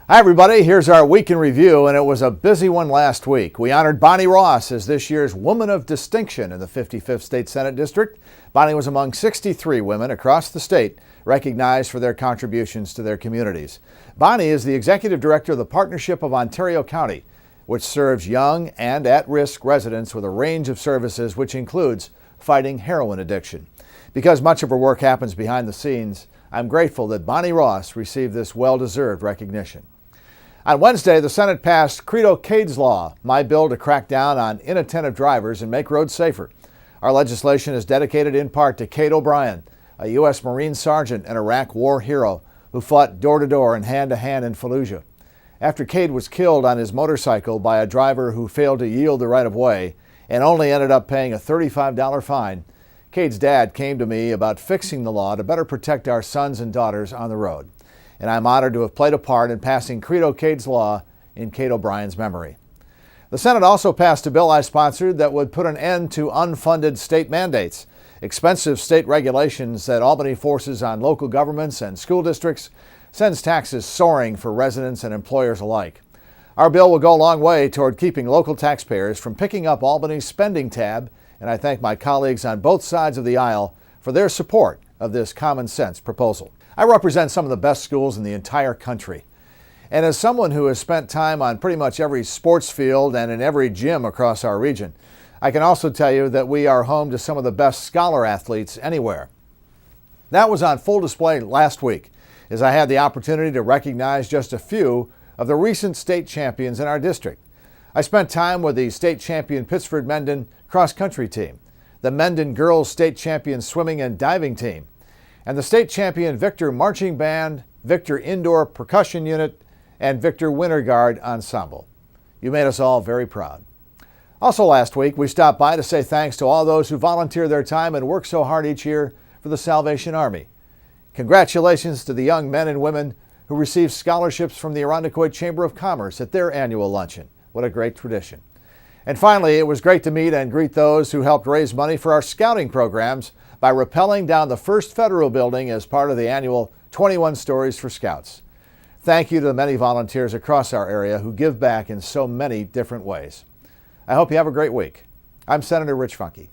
Hi everybody, here's our week in review, and it was a busy one last week. We honored Bonnie Ross as this year's Woman of Distinction in the 55th State Senate District. Bonnie was among 63 women across the state recognized for their contributions to their communities. Bonnie is the Executive Director of the Partnership of Ontario County, which serves young and at-risk residents with a range of services, which includes fighting heroin addiction. Because much of her work happens behind the scenes, I'm grateful that Bonnie Ross received this well-deserved recognition. On Wednesday, the Senate passed Credo Cade's Law, my bill to crack down on inattentive drivers and make roads safer. Our legislation is dedicated in part to Cade O'Brien, a U.S. Marine sergeant and Iraq war hero who fought door-to-door and hand-to-hand in Fallujah. After Cade was killed on his motorcycle by a driver who failed to yield the right-of-way and only ended up paying a $35 fine, Cade's dad came to me about fixing the law to better protect our sons and daughters on the road. And I'm honored to have played a part in passing Credo Cade's Law in Cade O'Brien's memory. The Senate also passed a bill I sponsored that would put an end to unfunded state mandates, expensive state regulations that Albany forces on local governments and school districts, sends taxes soaring for residents and employers alike. Our bill will go a long way toward keeping local taxpayers from picking up Albany's spending tab, and I thank my colleagues on both sides of the aisle for their support of this common sense proposal. I represent some of the best schools in the entire country. And as someone who has spent time on pretty much every sports field and in every gym across our region, I can also tell you that we are home to some of the best scholar athletes anywhere. That was on full display last week as I had the opportunity to recognize just a few of the recent state champions in our district. I spent time with the state champion Pittsford Mendon cross-country team, the Mendon girls state champion swimming and diving team, and the state champion Victor Marching Band, Victor Indoor Percussion Unit, and Victor Winter Guard Ensemble. You made us all very proud. Also last week, we stopped by to say thanks to all those who volunteer their time and work so hard each year for the Salvation Army. Congratulations to the young men and women who received scholarships from the Irondequoit Chamber of Commerce at their annual luncheon. What a great tradition. And finally, it was great to meet and greet those who helped raise money for our scouting programs by rappelling down the First Federal Building as part of the annual 21 Stories for Scouts. Thank you to the many volunteers across our area who give back in so many different ways. I hope you have a great week. I'm Senator Rich Funke.